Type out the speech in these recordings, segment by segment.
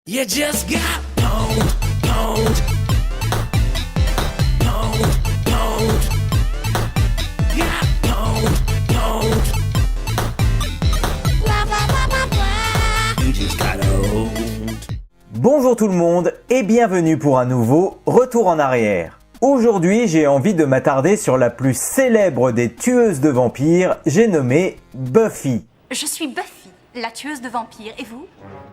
You just got pwned, pwned, pwned, pwned. Got pwned, pwned. Blah, blah, blah, blah, blah. You just got owned. Bonjour tout le monde et bienvenue pour un nouveau Retour en arrière. Aujourd'hui, j'ai envie de m'attarder sur la plus célèbre des tueuses de vampires, j'ai nommé Buffy. Je suis Buffy, la tueuse de vampires, et vous ?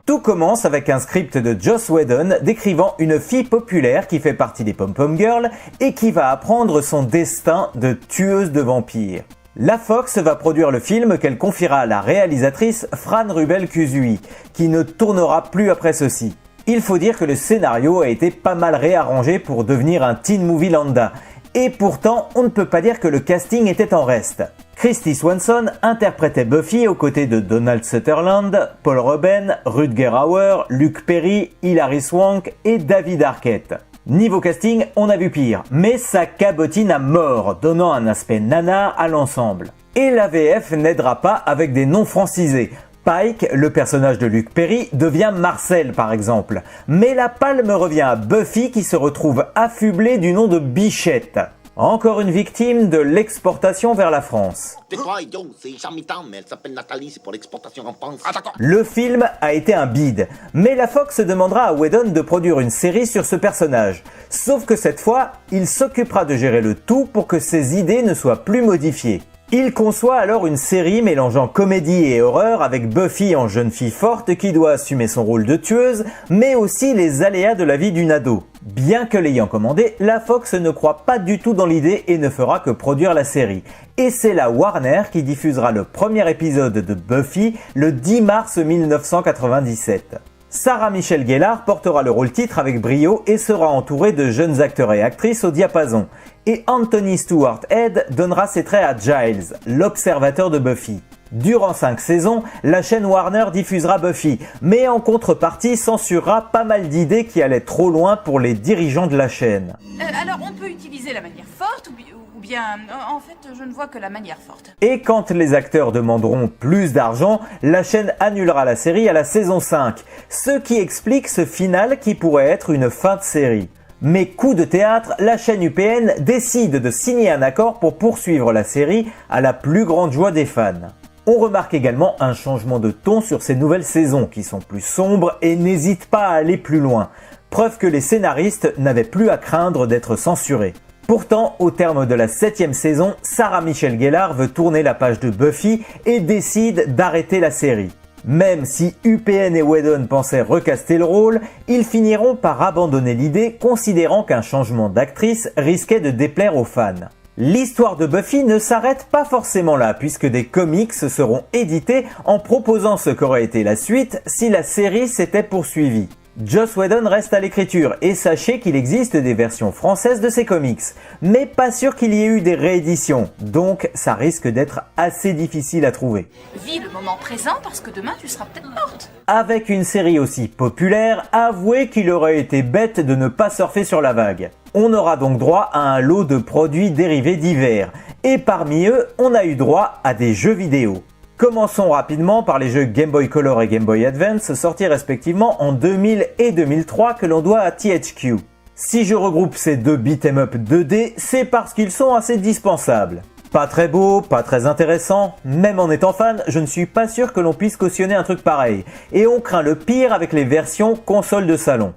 Tout commence avec un script de Joss Whedon décrivant une fille populaire qui fait partie des Pom-Pom Girls et qui va apprendre son destin de tueuse de vampires. La Fox va produire le film qu'elle confiera à la réalisatrice Fran Rubel-Kuzui, qui ne tournera plus après ceci. Il faut dire que le scénario a été pas mal réarrangé pour devenir un teen movie lambda, et pourtant on ne peut pas dire que le casting était en reste. Kristy Swanson interprétait Buffy aux côtés de Donald Sutherland, Paul Rubens, Rutger Hauer, Luke Perry, Hilary Swank et David Arquette. Niveau casting, on a vu pire, mais ça cabotine à mort, donnant un aspect nanar à l'ensemble. Et la VF n'aidera pas avec des noms francisés. Pike, le personnage de Luke Perry, devient Marcel par exemple. Mais la palme revient à Buffy qui se retrouve affublée du nom de Bichette. Encore une victime de l'exportation vers la France. C'est quoi, idiot? C'est charmitant, mais elle s'appelle Nathalie, c'est pour l'exportation en France. Ah d'accord. Le film a été un bide, mais la Fox demandera à Whedon de produire une série sur ce personnage. Sauf que cette fois, il s'occupera de gérer le tout pour que ses idées ne soient plus modifiées. Il conçoit alors une série mélangeant comédie et horreur avec Buffy en jeune fille forte qui doit assumer son rôle de tueuse, mais aussi les aléas de la vie d'une ado. Bien que l'ayant commandé, la Fox ne croit pas du tout dans l'idée et ne fera que produire la série. Et c'est la Warner qui diffusera le premier épisode de Buffy le 10 mars 1997. Sarah Michelle Gellar portera le rôle titre avec brio et sera entourée de jeunes acteurs et actrices au diapason. Et Anthony Stewart Head donnera ses traits à Giles, l'observateur de Buffy. Durant 5 saisons, la chaîne Warner diffusera Buffy, mais en contrepartie censurera pas mal d'idées qui allaient trop loin pour les dirigeants de la chaîne. Alors, on peut utiliser la manière forte ou bien... En fait, je ne vois que la manière forte. Et quand les acteurs demanderont plus d'argent, la chaîne annulera la série à la saison 5, ce qui explique ce final qui pourrait être une fin de série. Mais coup de théâtre, la chaîne UPN décide de signer un accord pour poursuivre la série à la plus grande joie des fans. On remarque également un changement de ton sur ces nouvelles saisons qui sont plus sombres et n'hésitent pas à aller plus loin. Preuve que les scénaristes n'avaient plus à craindre d'être censurés. Pourtant, au terme de la 7e saison, Sarah Michelle Gellar veut tourner la page de Buffy et décide d'arrêter la série. Même si UPN et Whedon pensaient recaster le rôle, ils finiront par abandonner l'idée considérant qu'un changement d'actrice risquait de déplaire aux fans. L'histoire de Buffy ne s'arrête pas forcément là puisque des comics seront édités en proposant ce qu'aurait été la suite si la série s'était poursuivie. Joss Whedon reste à l'écriture et sachez qu'il existe des versions françaises de ces comics, mais pas sûr qu'il y ait eu des rééditions, donc ça risque d'être assez difficile à trouver. Vis le moment présent parce que demain tu seras peut-être morte. Avec une série aussi populaire, avouez qu'il aurait été bête de ne pas surfer sur la vague. On aura donc droit à un lot de produits dérivés divers, et parmi eux, on a eu droit à des jeux vidéo. Commençons rapidement par les jeux Game Boy Color et Game Boy Advance sortis respectivement en 2000 et 2003 que l'on doit à THQ. Si je regroupe ces deux beat'em up 2D, c'est parce qu'ils sont assez dispensables. Pas très beau, pas très intéressant, même en étant fan, je ne suis pas sûr que l'on puisse cautionner un truc pareil. Et on craint le pire avec les versions console de salon.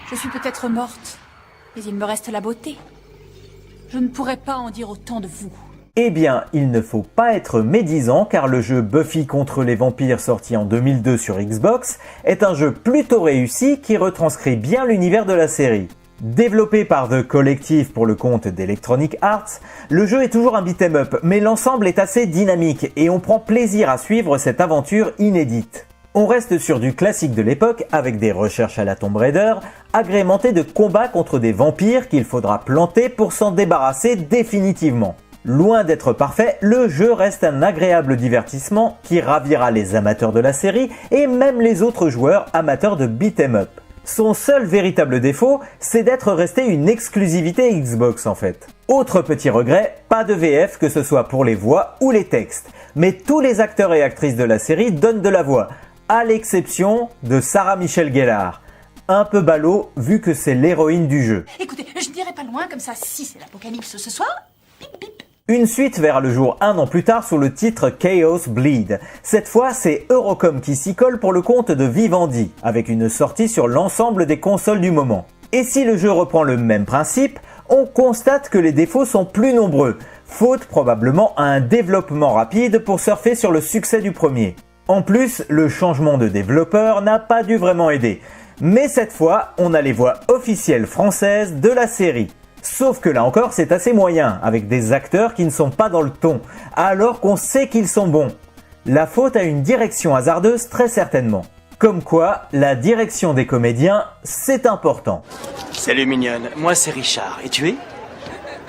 Je suis peut-être morte, mais il me reste la beauté. Je ne pourrais pas en dire autant de vous. Eh bien, il ne faut pas être médisant car le jeu Buffy contre les vampires sorti en 2002 sur Xbox est un jeu plutôt réussi qui retranscrit bien l'univers de la série. Développé par The Collective pour le compte d'Electronic Arts, le jeu est toujours un beat'em up mais l'ensemble est assez dynamique et on prend plaisir à suivre cette aventure inédite. On reste sur du classique de l'époque avec des recherches à la Tomb Raider, agrémentées de combats contre des vampires qu'il faudra planter pour s'en débarrasser définitivement. Loin d'être parfait, le jeu reste un agréable divertissement qui ravira les amateurs de la série et même les autres joueurs amateurs de beat'em up. Son seul véritable défaut, c'est d'être resté une exclusivité Xbox en fait. Autre petit regret, pas de VF que ce soit pour les voix ou les textes, mais tous les acteurs et actrices de la série donnent de la voix, à l'exception de Sarah Michelle Gellar. un peu ballot vu que c'est l'héroïne du jeu. Écoutez, je n'irai pas loin comme ça. Si c'est l'apocalypse ce soir, bip bip. Une suite verra le jour un an plus tard sous le titre Chaos Bleed. Cette fois, c'est Eurocom qui s'y colle pour le compte de Vivendi, avec une sortie sur l'ensemble des consoles du moment. Et si le jeu reprend le même principe, on constate que les défauts sont plus nombreux, faute probablement à un développement rapide pour surfer sur le succès du premier. En plus, le changement de développeur n'a pas dû vraiment aider. Mais cette fois, on a les voix officielles françaises de la série. Sauf que là encore, c'est assez moyen, avec des acteurs qui ne sont pas dans le ton, alors qu'on sait qu'ils sont bons. La faute a une direction hasardeuse très certainement. Comme quoi, la direction des comédiens, c'est important. Salut mignonne, moi c'est Richard, et tu es ?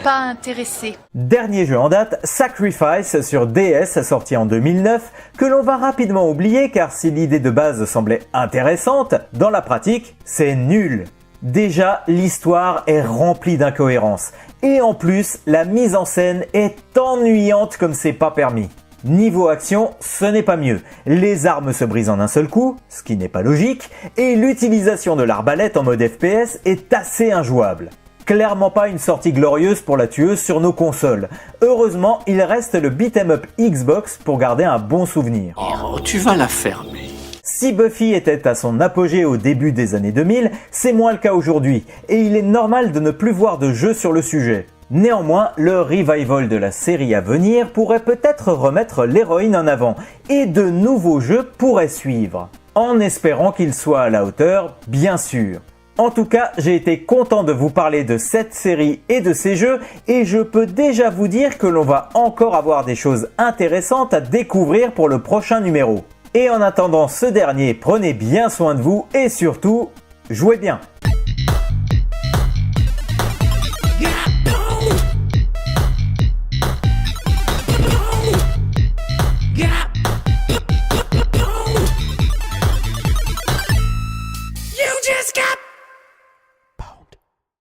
Pas intéressé. Dernier jeu en date, Sacrifice sur DS sorti en 2009, que l'on va rapidement oublier car si l'idée de base semblait intéressante, dans la pratique, c'est nul. Déjà, l'histoire est remplie d'incohérences. Et en plus, la mise en scène est ennuyante comme c'est pas permis. Niveau action, ce n'est pas mieux. Les armes se brisent en un seul coup, ce qui n'est pas logique, et l'utilisation de l'arbalète en mode FPS est assez injouable. Clairement pas une sortie glorieuse pour la tueuse sur nos consoles. Heureusement, il reste le beat'em up Xbox pour garder un bon souvenir. Oh, tu vas la fermer. Si Buffy était à son apogée au début des années 2000, c'est moins le cas aujourd'hui, et il est normal de ne plus voir de jeux sur le sujet. Néanmoins, le revival de la série à venir pourrait peut-être remettre l'héroïne en avant, et de nouveaux jeux pourraient suivre. En espérant qu'ils soient à la hauteur, bien sûr. En tout cas, j'ai été content de vous parler de cette série et de ces jeux, et je peux déjà vous dire que l'on va encore avoir des choses intéressantes à découvrir pour le prochain numéro. Et en attendant ce dernier, prenez bien soin de vous et surtout, jouez bien. You just got